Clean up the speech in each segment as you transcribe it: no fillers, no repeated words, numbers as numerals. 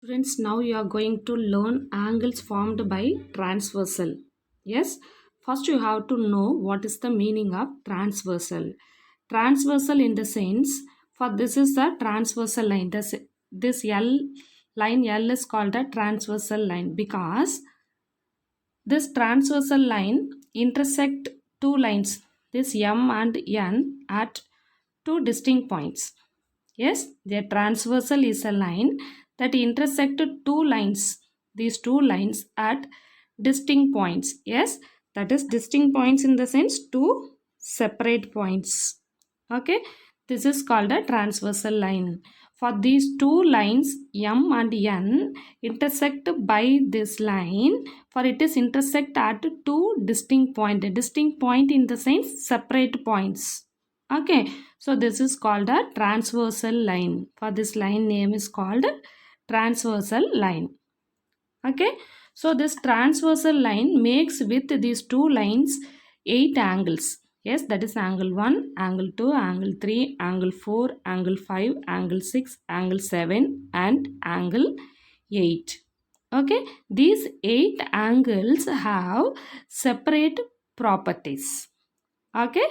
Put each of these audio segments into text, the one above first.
Students, now you are going to learn angles formed by transversal. Yes, first you have to know what is the meaning of transversal. Transversal in the sense, for this is the transversal line. This L line L is called a transversal line because this transversal line intersect two lines, this M and N, at two distinct points. Yes, the transversal is a line that intersect two lines. These two lines at distinct points. Yes, that is distinct points in the sense two separate points. Okay, this is called a transversal line. For these two lines M and N intersect by this line, for it is intersect at two distinct point. A distinct point in the sense separate points. Okay, so this is called a transversal line. For this line name is called transversal line. Okay, so this transversal line makes with these two lines 8 angles. Yes, that is angle 1, angle 2, angle 3, angle 4, angle 5, angle 6, angle 7 and angle 8. Okay, these 8 angles have separate properties. Okay,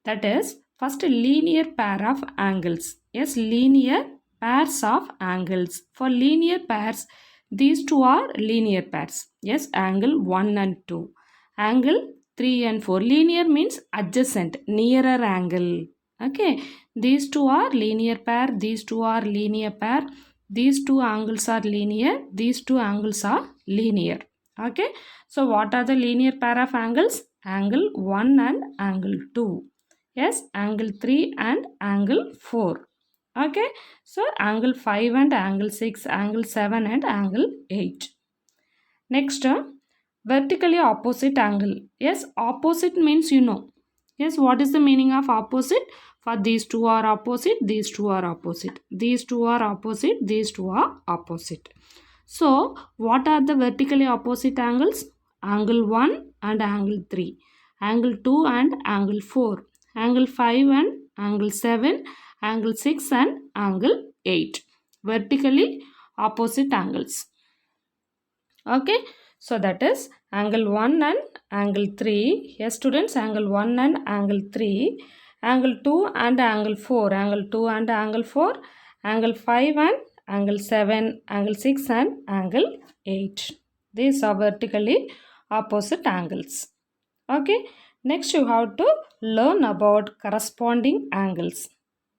that is first linear pair of angles. Yes, linear pairs of angles. For linear pairs, these two are linear pairs. Yes, angle 1 and 2. Angle 3 and 4. Linear means adjacent, nearer angle. Okay, these two are linear pair. These two are linear pair. These two angles are linear. These two angles are linear. Okay, so what are the linear pair of angles? Angle 1 and angle 2. Yes, angle 3 and angle 4. Okay, so angle 5 and angle 6, angle 7 and angle 8. Next, vertically opposite angle. Yes, opposite means you know. Yes, what is the meaning of opposite? For these two are opposite, these two are opposite. These two are opposite, these two are opposite. So, what are the vertically opposite angles? Angle 1 and angle 3. Angle 2 and angle 4. Angle 5 and angle 7. Angle 6 and angle 8. Vertically opposite angles. Okay, so that is angle 1 and angle 3. Yes, students, angle 1 and angle 3, angle 2 and angle 4, angle 2 and angle 4, angle 5 and angle 7, angle 6 and angle 8. These are vertically opposite angles. Okay, next you have to learn about corresponding angles.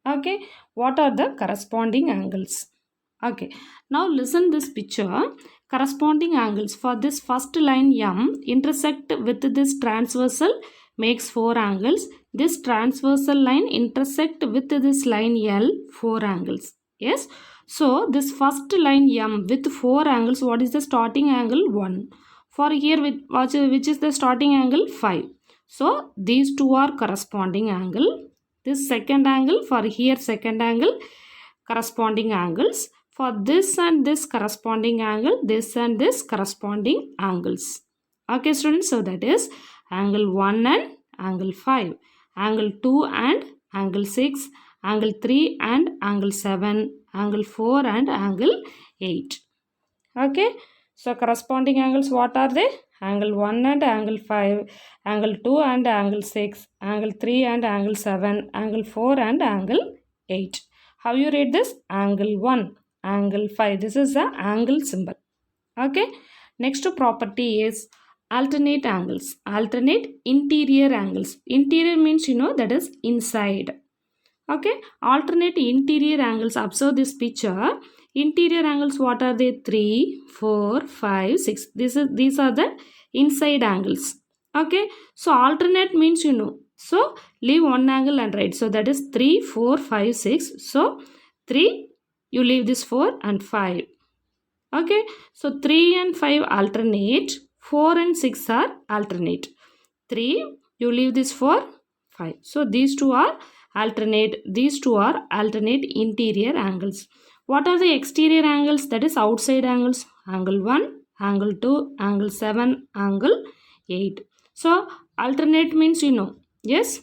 Okay, what are the corresponding angles? Okay, now listen this picture. Corresponding angles for this first line M intersect with this transversal makes 4 angles. This transversal line intersect with this line L, 4 angles. Yes, so this first line M with 4 angles, what is the starting angle? 1. For here which is the starting angle? 5. So these two are corresponding angle. This second angle, for here second angle, corresponding angles. For this and this corresponding angle, this and this corresponding angles. Okay students, so that is angle 1 and angle 5, angle 2 and angle 6, angle 3 and angle 7, angle 4 and angle 8. Okay, so corresponding angles, what are they? Angle 1 and angle 5, angle 2 and angle 6, angle 3 and angle 7, angle 4 and angle 8. How you read this? Angle 1, angle 5. This is the angle symbol. Okay, next property is alternate angles. Alternate interior angles. Interior means you know that is inside. Okay, alternate interior angles. Observe this picture. Interior angles, what are they? 3, 4, 5, 6. These are the inside angles. Okay, so alternate means you know. So leave one angle and write. So that is 3, 4, 5, 6. So 3, you leave this 4 and 5. Okay, so 3 and 5 alternate. 4 and 6 are alternate. 3, you leave this 4, 5. So these two are alternate. These two are alternate interior angles. What are the exterior angles? That is outside angles. Angle 1, angle 2, angle 7, angle 8. So alternate means you know. Yes.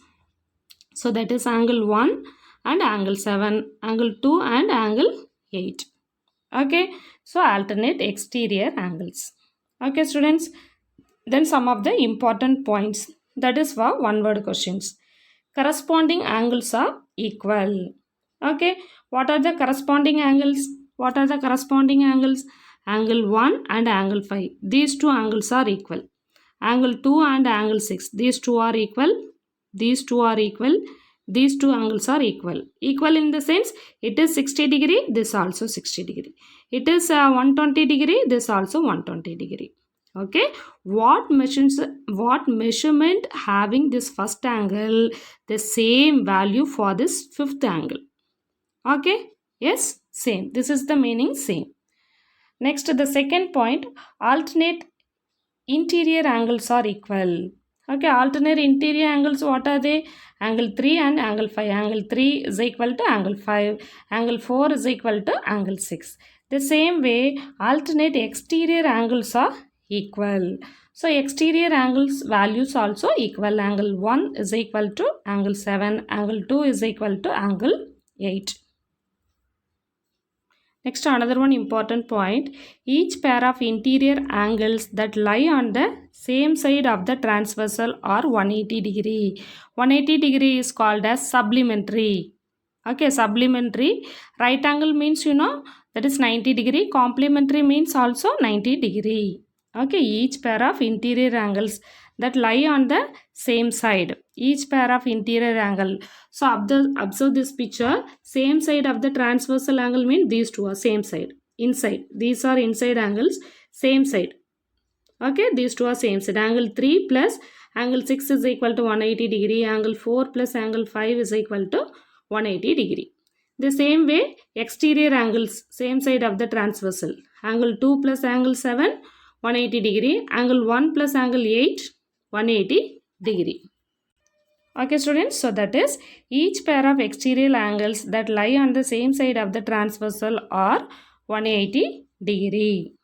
So that is angle 1 and angle 7, angle 2 and angle 8. Okay. So alternate exterior angles. Okay students, then some of the important points, that is for one word questions. Corresponding angles are equal. Okay, what are the corresponding angles? What are the corresponding angles? Angle 1 and angle 5. These two angles are equal. Angle 2 and angle 6. These two are equal. These two are equal. These two angles are equal. Equal in the sense it is 60 degree, this also 60 degree. It is 120 degree, this also 120 degree. Okay, what measurement having this first angle the same value for this fifth angle? Okay, yes, same. This is the meaning, same. Next, the second point, alternate interior angles are equal. Okay, alternate interior angles, what are they? Angle 3 and angle 5. Angle 3 is equal to angle 5. Angle 4 is equal to angle 6. The same way, alternate exterior angles are equal. So, exterior angles values also equal. Angle 1 is equal to angle 7. Angle 2 is equal to angle 8. Next, another one important point. Each pair of interior angles that lie on the same side of the transversal are 180 degree. 180 degree is called as supplementary. Okay, supplementary. Right angle means that is 90 degree. Complementary means also 90 degree. Okay, each pair of interior angles that lie on the same side. Each pair of interior angle. So observe this picture. Same side of the transversal angle means these two are same side. Inside. These are inside angles. Same side. Okay, these two are same side. Angle 3 plus angle 6 is equal to 180 degree. Angle 4 plus angle 5 is equal to 180 degree. The same way, exterior angles, same side of the transversal. Angle 2 plus angle 7, 180 degree. Angle 1 plus angle 8, 180 degree. Okay students, so that is each pair of exterior angles that lie on the same side of the transversal are 180 degree.